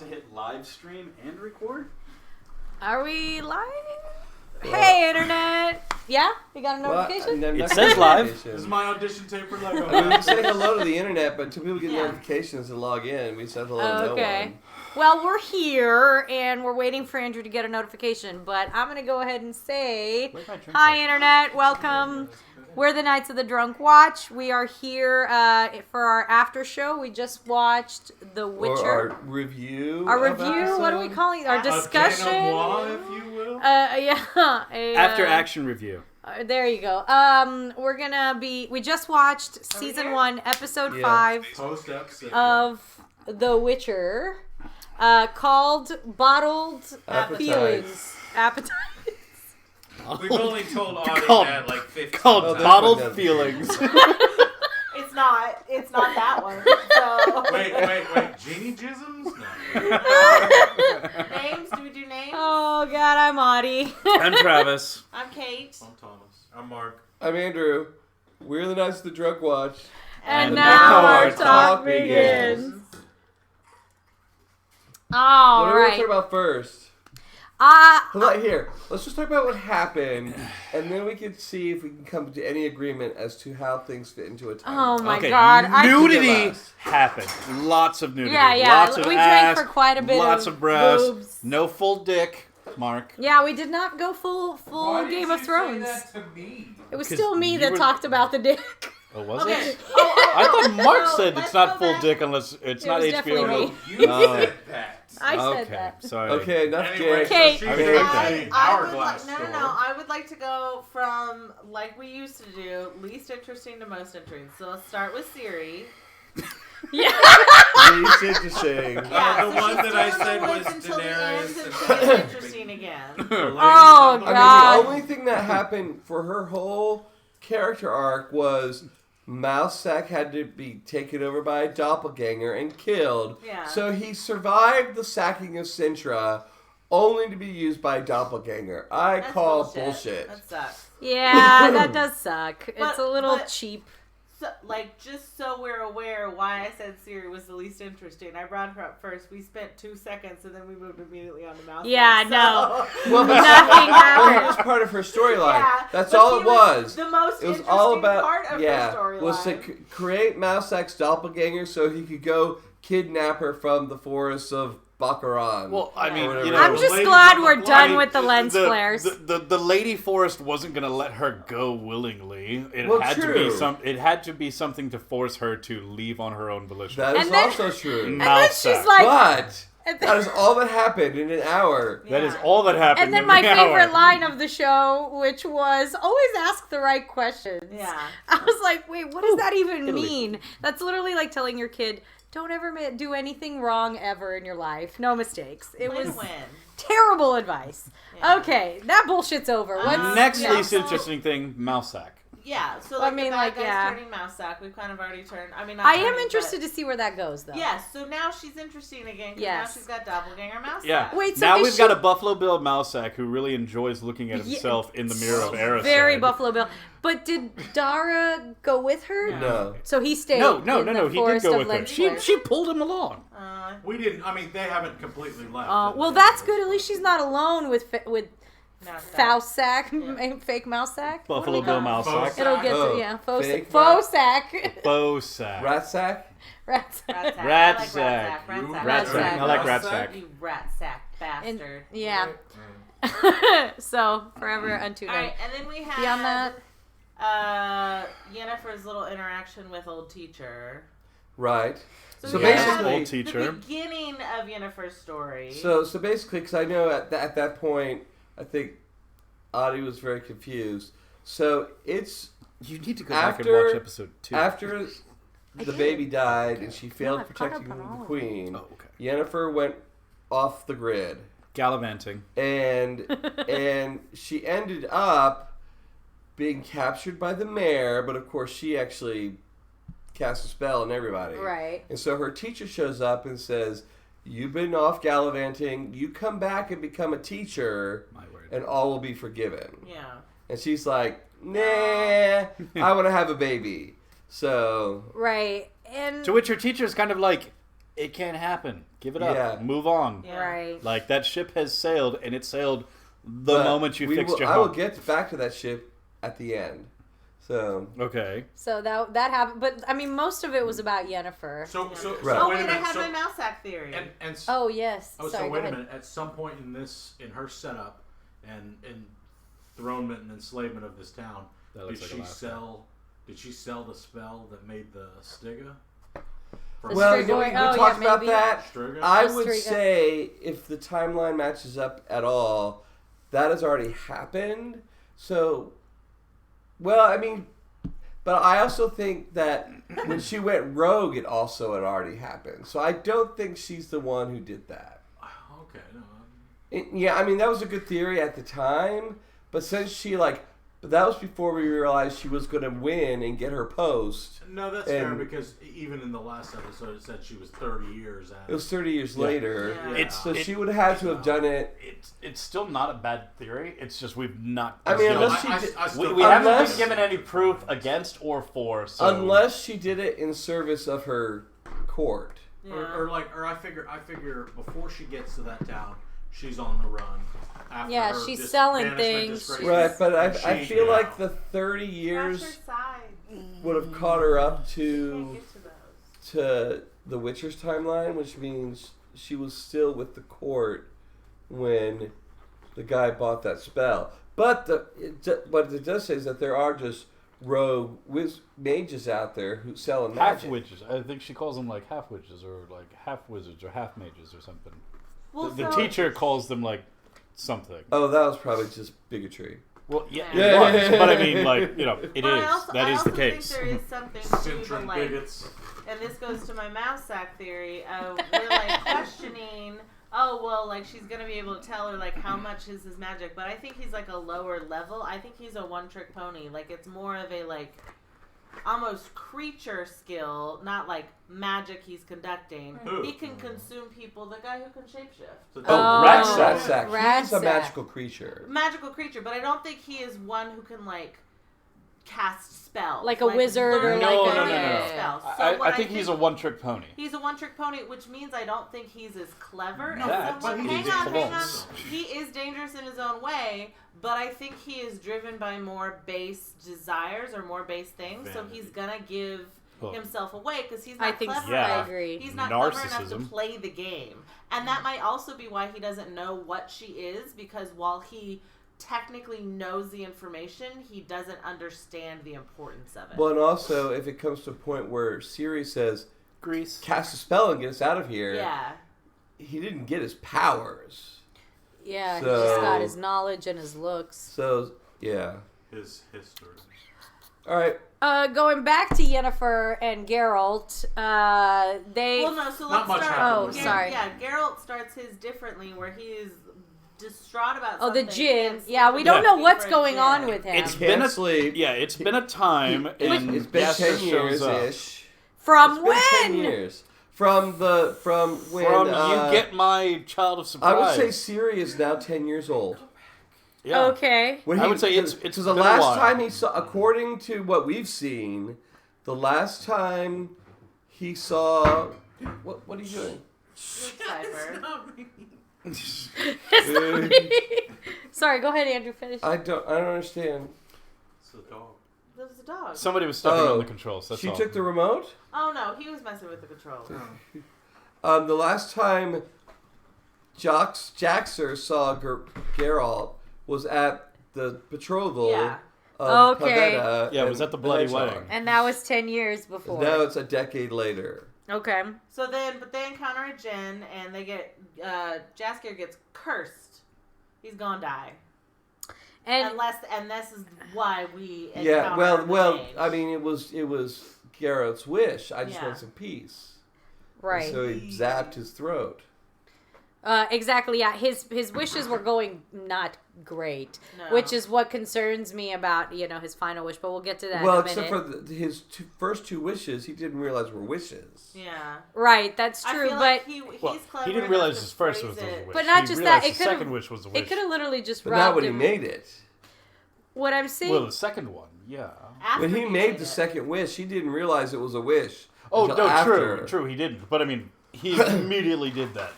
to hit live stream and record? Are we live? Hey, Internet! Yeah? You got a notification? It says live. This is my audition tape for Lego. I mean, we say hello to the Internet, but until people get notifications and log in, we said hello to no one. Well, we're here, and we're waiting for Andrew to get a notification, but I'm going to go ahead and say, hi, Internet, welcome. We're the Knights of the Drunk Watch. We are here for our after show. We just watched The Witcher. Or our review. What are we calling it? Our discussion? If you will. After action review. There you go. We just watched season 1, episode 5 of The Witcher, called Bottled Feelings. Appetites. We've only told Audie that like 15 called Bottled Feelings. It's not that one. So. Wait. Genie Jisms? No. Names? Do we do names? Oh, God, I'm Audie. I'm Travis. I'm Kate. I'm Thomas. I'm Mark. I'm Andrew. We're the Knights of the Drunk Watch. And now our talk begins. All what right. do we want to talk about first? Here, let's just talk about what happened, and then we can see if we can come to any agreement as to how things fit into a time. Oh my God! Nudity happened. Lots of nudity. Yeah. Lots of we ass, drank for quite a bit. Lots of breasts. Boobs. No full dick. Mark. Yeah, we did not go full Game of Thrones. Say that to me? It was still me that talked about the dick. Oh, was it? I thought Mark said it's not full dick unless it's not HBO. Definitely me. You said that. I said that. Sorry. Okay, enough Anyway, Kate. so I would like to go from, like we used to do, least interesting to most interesting. So let's start with Siri. Yeah. Least interesting. Yeah, the one that I said was until the Daenerys. end until it's interesting again. Oh, God. I mean, the only thing that happened for her whole character arc was Mousesack had to be taken over by a doppelganger and killed. Yeah. So he survived the sacking of Sintra only to be used by a doppelganger. That's call bullshit. That sucks. Yeah, that does suck. It's a little cheap. So, just so we're aware why I said Siri was the least interesting, I brought her up first. We spent 2 seconds and then we moved immediately on to Mouse. Yeah, no. Well, Nothing Well, happened. here's part of her storyline. Yeah, That's but all she it was. The most It was interesting all about part of her storyline. was to create Mousesack's doppelganger so he could go kidnap her from the forests of Baccaran. Well, I mean, I'm just glad we're done with the lens flares. The Lady Forest wasn't going to let her go willingly. It had to be something to force her to leave on her own volition. That is also true. And then she's like, but that is all that happened in an hour. That is all that happened. And then my favorite line of the show, which was always ask the right questions. Yeah. I was like, wait, what does that even mean? That's literally like telling your kid, don't ever do anything wrong ever in your life. No mistakes. It was terrible advice. Yeah. Okay, that bullshit's over. Next least interesting thing, Mousesack. Yeah, so I mean, the bad guy's turning Mousesack. We've kind of already turned. I mean, I am interested to see where that goes, though. Yes, so now she's interesting again. Yes, now she's got doppelganger Mousesack. Yeah. Wait, so now we've got a Buffalo Bill Mousesack who really enjoys looking at himself in the mirror of Erised. Very Buffalo Bill. But did Dara go with her? No. So he stayed. No. The He did go with her. Flare. She pulled him along. We didn't. I mean, they haven't completely left. Well, that's good. At least she's not alone with Fausack, fake Mousesack. Buffalo Bill Mousesack. It'll get faux sack. Faux sack. Rat sack? Rat sack. Rat sack. I like rat sack. You rat sack bastard. So forever unto All right, and then we have beyond that, Yennefer's little interaction with old teacher. Right. So basically, old teacher. The beginning of Yennefer's story. So basically, because I know at that point, I think Audie was very confused. So you need to go back and watch episode 2. After the baby died and she failed protecting the queen, Yennefer went off the grid, gallivanting, and she ended up being captured by the mayor. But of course, she actually cast a spell on everybody. Right. And so her teacher shows up and says, "You've been off gallivanting. You come back and become a teacher, and all will be forgiven." Yeah. And she's like, "Nah, I want to have a baby." So right. And to which her teacher is kind of like, it can't happen. Give it up. Yeah. Move on. Yeah. Right. Like, that ship has sailed, and it sailed the moment you fixed your I will home. get back to that ship at the end. So Okay. So that happened, but I mean, most of it was about Yennefer. So Right. Oh wait wait, a I minute. had So, my mouse sack theory. Oh yes. oh, Sorry. so go wait a ahead. minute. At some point in her setup and enthronement and enslavement of this town, That looks like a last did she sell the spell that made the Stiga? The well, Strigoi- we oh, talked yeah, about maybe. that. Striga? I The would Striga. say if the timeline matches up at all, that has already happened. So, well, I mean, but I also think that when she went rogue, it also had already happened. So I don't think she's the one who did that. Okay. No, Yeah, I mean, that was a good theory at the time, but since but that was before we realized she was going to win and get her post. no, that's fair because even in the last episode, it said she was 30 years out. It was 30 years later. Yeah. So she would have had to have done it. It's still not a bad theory. It's just we've not. I mean, given- unless she did, we haven't unless- been given any proof against or for. So. unless she did it in service of her court. Yeah. Or I figure before she gets to that town, she's on the run. After Yeah, her she's selling banishment things. disgrace. Right, but I She- feel yeah. like the 30 Scratch years her side. would have caught her up Can't to get to those. the Witcher's timeline, which means she was still with the court when the guy bought that spell. But what it does say is that there are just rogue mages out there who sell magic. half witches. I think she calls them like half witches or like half wizards or half mages or something. Well, The so- teacher calls them like something. Oh, that was probably just bigotry. Well, yeah, Yeah. it was, but I mean, like, you know, it But is. That is the I case. think there is something to the Citron like, bigots. and this goes to my mouse sack theory. We're like questioning. Oh well, like she's gonna be able to tell her like how much is his magic, but I think he's like a lower level. I think he's a one-trick pony. Like it's more of a like almost creature skill, not like magic he's conducting. Who? He can consume people. The guy who can shapeshift. So Oh. Ratsack. He's a Ratsack. magical creature. Magical creature, but I don't think he is one who can like cast spells. Like a wizard or learn like No, a- no, no, yeah. no. spells. So I what think he's a one-trick pony. He's a one-trick pony, which means I don't think he's as clever No, as that someone. he's Hang on. close. He is dangerous in his own way, but I think he is driven by more base desires or more base things. So Vanity. he's gonna give Well, himself away because he's not I think clever yeah. I enough. agree. He's not clever enough to Narcissism. play the game, and that might also be why he doesn't know what she is. Because while he technically knows the information, he doesn't understand the importance of it. Well, and also, if it comes to a point where Siri says, Grease. cast a spell and get us out of here, yeah. he didn't get his powers. Yeah, he So- just got his knowledge and his looks. So, yeah. his history. All right. Going back to Yennefer and Geralt, they. Well, no. So Not let's much start. happened Oh, with sorry. Yeah, Geralt starts his differently, where he is distraught about Oh, the something. gin. Can't Yeah, sleep we with don't his know what's favorite going gin. on with him. It's Can't been a sleep. Yeah, it's been a time, and It's been Gaster 10 shows up. years-ish. From It's been when? 10 years. From when... From you get my child of surprise. I would say Siri is now 10 years old. yeah. Okay. When I would say it's because been the a last while. time he saw, according to what we've seen, the last time he saw, what are you doing? Cypher. Sorry, go ahead, Andrew. Finish. I don't understand. It's a dog. That was a dog. Somebody was stepping Oh. on the controls. That's She all. took the remote. Oh no, he was messing with the controls. The last time Jaxer saw Geralt was at the betrothal Yeah. of Okay. Pavetta Yeah, it was and at the bloody Hedgehog. wedding. And that was 10 years before. Now it's a decade later. Okay. So but they encounter a djinn, and they get Jaskier gets cursed. He's gonna die. And And this is why we Yeah, encounter well, the mage. I mean, it was Geralt's wish. I just Yeah. want some peace. right. And so he zapped his throat. Exactly. Yeah. His wishes were going not great, No. which is what concerns me about his final wish. But we'll get to that Well, in a minute. except for his first two wishes, he didn't realize were wishes. Yeah. Right. That's I true. feel but like he's Well, clever he didn't enough realize to his first phrase wish was a it. wish. But not He just realized that, his it could've- second wish was a wish. it could have literally just But robbed not when he him. made it. What I'm saying. Well, the second one, yeah. After When he made the it. second wish, he didn't realize it was a wish. Oh until no, after. true, he didn't. But I mean, he immediately did that.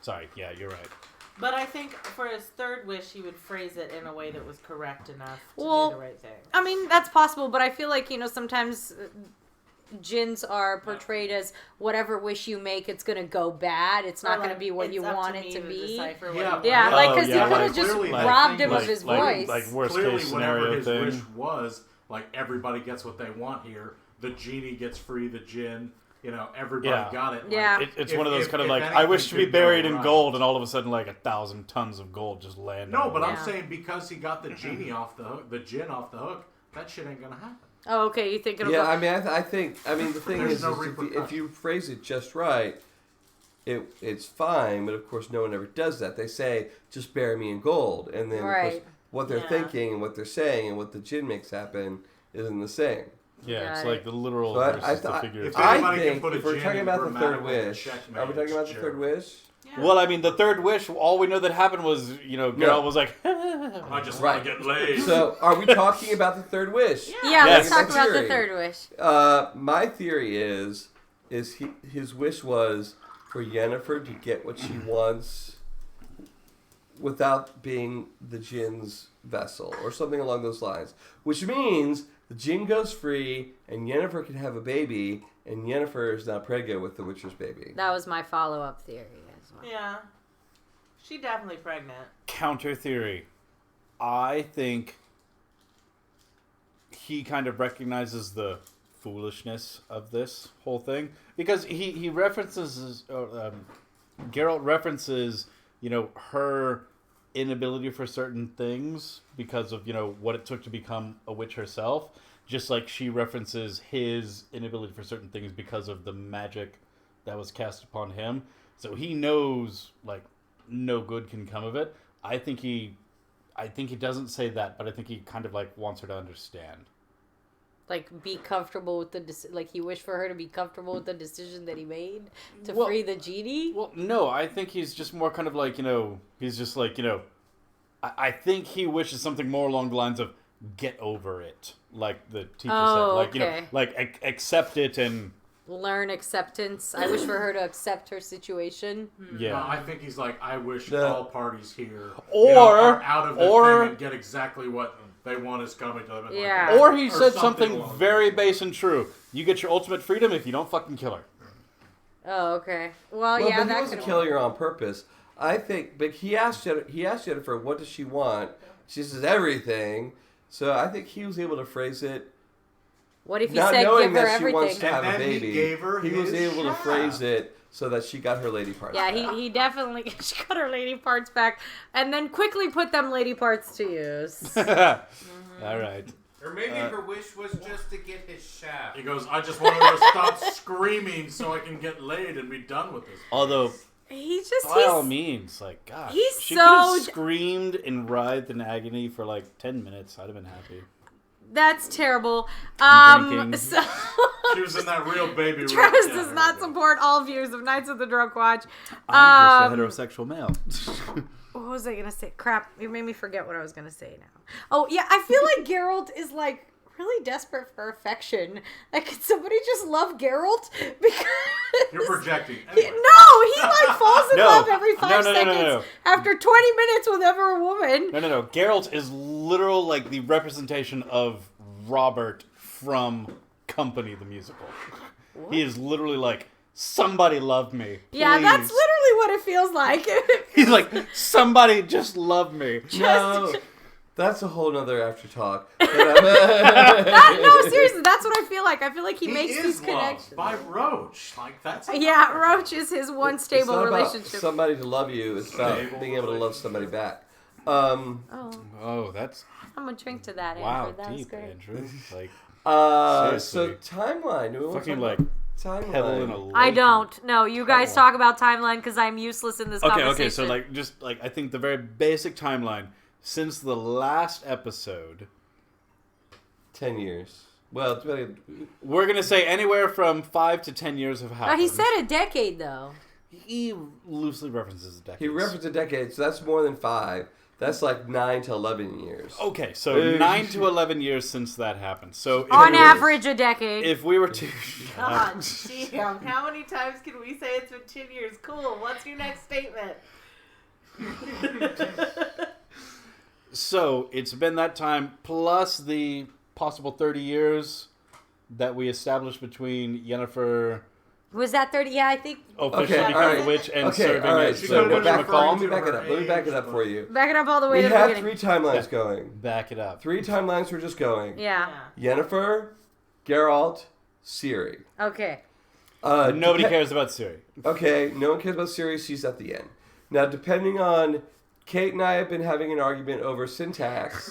Sorry, yeah, you're right. But I think for his third wish, he would phrase it in a way that was correct enough to do the right thing. I mean, that's possible, but I feel like, sometimes jinns are portrayed as whatever wish you make, it's going to go bad. It's not going to be what you want it to be. Yeah, like, because he could have just robbed him of his voice. Like worst clearly, case scenario whatever his thing. wish was, like, everybody gets what they want here. The genie gets free, the djinn. Everybody got it. Yeah. It's one of those kind of like, I wish to be buried in gold, and all of a sudden, like, 1,000 tons of gold just land. No, but I'm saying because he got the genie off the hook, the djinn off the hook, that shit ain't gonna happen. Oh, okay. You think it'll Yeah, go... I mean, I think the thing There's is, no if you phrase it just right, it's fine. But of course, no one ever does that. They say, "Just bury me in gold," and then of course, what they're thinking and what they're saying and what the djinn makes happen isn't the same. Yeah, it's like the literal so versus the figurative. I think if we're talking about the third wish, are we talking about the third wish? Yeah. Well, I mean, the third wish, all we know that happened was, Geralt was like, I just want to get laid. So, are we talking about the third wish? Yeah, let's talk about the third wish. My theory is his wish was for Yennefer to get what she wants without being the djinn's vessel, or something along those lines. Which means the djinn goes free, and Yennefer can have a baby, and Yennefer is now pregnant with the Witcher's baby. That was my follow-up theory as well. Yeah. She definitely pregnant. Counter theory. I think he kind of recognizes the foolishness of this whole thing. Because he references, Geralt references, her inability for certain things because of, what it took to become a witch herself. Just like she references his inability for certain things because of the magic that was cast upon him. So he knows, like, no good can come of it. I think he doesn't say that, but I think he kind of, like, wants her to understand. Like, be comfortable with like, he wished for her to be comfortable with the decision that he made to free the genie? Well, no, I think he's just more kind of like, he's just like, I think he wishes something more along the lines of get over it, like the teacher said. Like, like, accept it and... Learn acceptance. I wish for her to accept her situation. Yeah. No, I think he's like, I wish all parties here are out of the thing and get exactly what they want is coming to them. Yeah. Like, or he said something very base and true. You get your ultimate freedom if you don't fucking kill her. Oh, okay. Well, but that he wasn't killing her on purpose. I think, but he asked Jennifer, what does she want? She says everything. So I think he was able to phrase it. What if he not said knowing give her that everything? She wants to have a baby. He was able to phrase it so that she got her lady parts back. He definitely she got her lady parts back, and then quickly put them lady parts to use. All right. Or maybe her wish was just to get his shaft. He goes, I just want her to stop screaming so I can get laid and be done with this. Although, he's by all means, like, gosh, he's she so could have screamed and writhed in agony for like 10 minutes. I'd have been happy. That's terrible. Drinking. So she was in that real baby. Travis does not support all views of Nights of the Drunk Watch. I'm just a heterosexual male. What was I gonna say? Crap! You made me forget what I was gonna say now. Oh yeah, I feel like Geralt is like really desperate for affection. Like, could somebody just love Geralt? Because you're projecting. Anyway. No, he like falls in love every 5 seconds no. after 20 minutes with ever a woman. No. Geralt is literal like the representation of Robert from Company the Musical. What? He is literally like, somebody love me. Please. Yeah, that's literally what it feels like. He's like, somebody just love me. No, that's a whole nother after talk. No, seriously, that's what I feel like. I feel like he makes these connections. By Roach. Like, that's... Yeah, Roach is his one stable it's not relationship. About somebody to love you. It's about being able to love somebody back. Oh, that's... I'm gonna drink to that, wow, Andrew. That was deep, great. Andrew. Like, so timeline. Do we want to fucking talk like timeline? pebble in a lake. I don't. No, you guys talk about timeline because I'm useless in this conversation. Okay, so like, just like, I think the very basic timeline, since the last episode... 10 years. Well, we're going to say anywhere from 5 to 10 years have happened. He said a decade, though. He loosely references decades. He referenced a decade, so that's more than 5. That's like 9 to 11 years. Okay, so 9 to 11 years since that happened. So on average, a decade. if we were to... God damn, how many times can we say it's been 10 years? Cool, what's your next statement? So, it's been that time, plus the possible 30 years that we established between Yennefer Was that 30? Yeah, I think. officially Okay, becoming alright. a witch and Okay, serving all right. as So Let me let me to back it her up. Let me back it up age, for you. Back it up all the way We to the have beginning. 3 timelines going. Back it up. 3 timelines we're just going. Yeah. Yennefer, Geralt, Ciri. Okay. Nobody cares about Ciri. Okay, no one cares about Ciri. She's at the end. Now, depending on... Kate and I have been having an argument over syntax.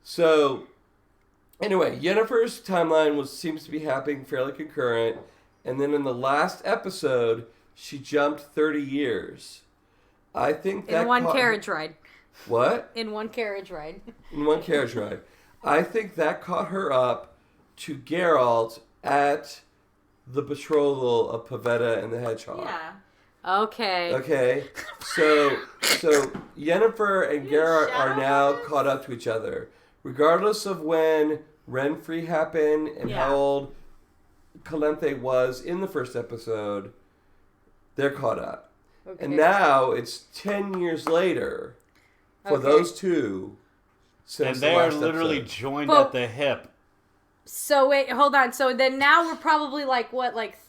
So, anyway, Yennefer's timeline seems to be happening fairly concurrent. And then in the last episode, she jumped 30 years. I think that... In one carriage ride. What? In one carriage ride. In one carriage ride. I think that caught her up to Geralt at the betrothal of Pavetta and the Hedgehog. Yeah. Okay. Okay, so Yennefer and Geralt are now caught up to each other, regardless of when Renfrey happened and how old Calanthe was in the first episode. They're caught up, and now it's 10 years later for those two. And Since they the are last literally episode. joined But- at the hip. So wait, hold on. So then now we're probably like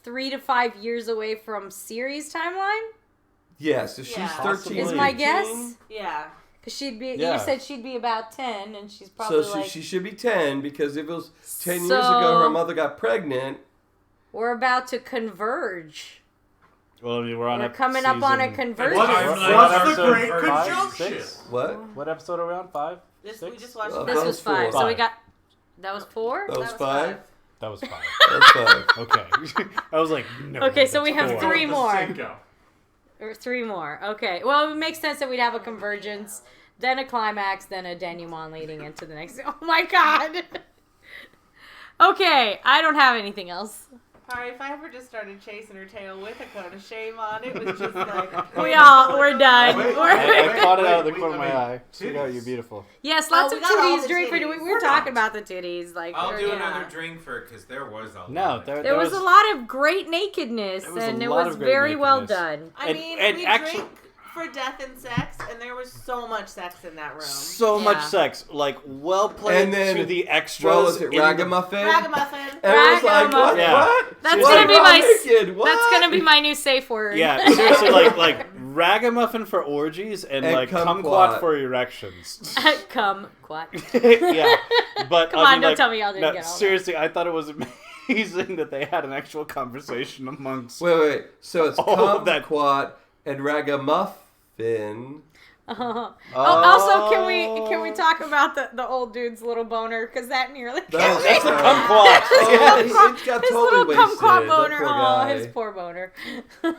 3 to 5 years away from Ciri's timeline? Yes, so she's Yeah. 13. Is my 18. guess? Yeah. Because she'd be. Yeah. You said she'd be about 10, and she's probably So like. she should be 10 because if it was 10 years So- ago her mother got pregnant. We're about to converge. Well, I mean, we're on We're coming up on a season- convergence. What's What the episode? great 5, conjunction? 6? What? What episode are we on? 5? We 6? just watched Well, This that was was 5. four. So we got. That was 4? That was 5? That was 5. That was 5. Okay. I was like, no. Okay, so we that's have 4. 3 more. Cinco. Or 3 more. Okay. Well, it makes sense that we'd have a convergence, then a climax, then a denouement leading into the next. Oh my god! Okay, I don't have anything else. Alright, if I ever just started chasing her tail with a coat of shame on, it was just like... We're done. Wait, I caught it out of the wait, corner of my wait. eye. Check out, you Titties. beautiful. Yes, lots we of got all titties the drink for. titties. We were talking about the titties, like. I'll do yeah. another drink for it because there was a No, lot. there There was a lot of great nakedness, There was a and it lot was of great very well nakedness. done. I And- mean, and we actually- drink for death and sex, and there was so much sex in that room. so Yeah. much sex, like well played And then, to the extras. What was it, in the- Ragamuffin? Ragamuffin. And I was like, what? Yeah. What? That's What? gonna be Raw my naked? What? That's gonna be my new safe word. Yeah, seriously, like ragamuffin for orgies and like kumquat. kumquat for erections. Come, quat. Yeah, but Come I on, mean, don't like, tell me y'all didn't no, get all that. seriously, I thought it was amazing that they had an actual conversation amongst. Wait. So it's All of that- kumquat and ragamuffin. Also, can we talk about the old dude's little boner? Because that nearly killed me. That's the kumquat. It got His totally little wasted. kumquat That boner. poor Oh, guy. his poor boner.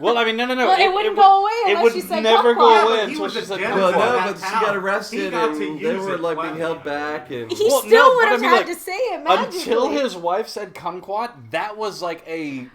Well, I mean, no. Well, it wouldn't go away It unless would you said never kumquat. go Yeah, away but he until was she a said gentleman. Well, kumquat. no, That but she town. got arrested He got to and they use were it like being plenty. held back and. He Well, still no, would but I have mean, had like, to say it magically. Until his wife said kumquat, that was like a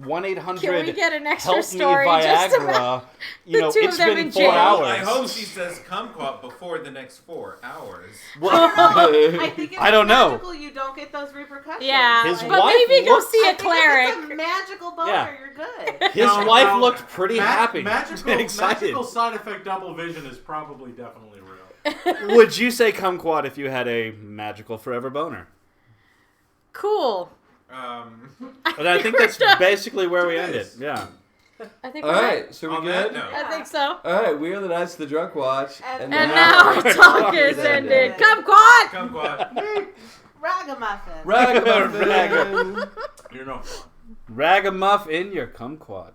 1-800 Can we get an extra help me story just about Viagra. the two of It's them been in 4 jail? hours. I hope she says kumquat before the next 4 hours. Well, I think if I don't it's know. magical, you don't get those repercussions. Yeah, His but wife maybe go looked- see I a think cleric. If it's a magical boner, Yeah. you're good. his No, wife no, looked pretty happy, excited. Magical side effect double vision is probably definitely real. Would you say kumquat if you had a magical forever boner? Cool. And I think that's basically where we ended. Yeah. I think. All we're right, so we On that good? note. I think so. All right, we are the Knights of the Drunk Watch, And now our talk is ended. Kumquat. Kumquat. Ragamuffin. Ragamuffin. You're no fun. Ragamuff in your kumquat.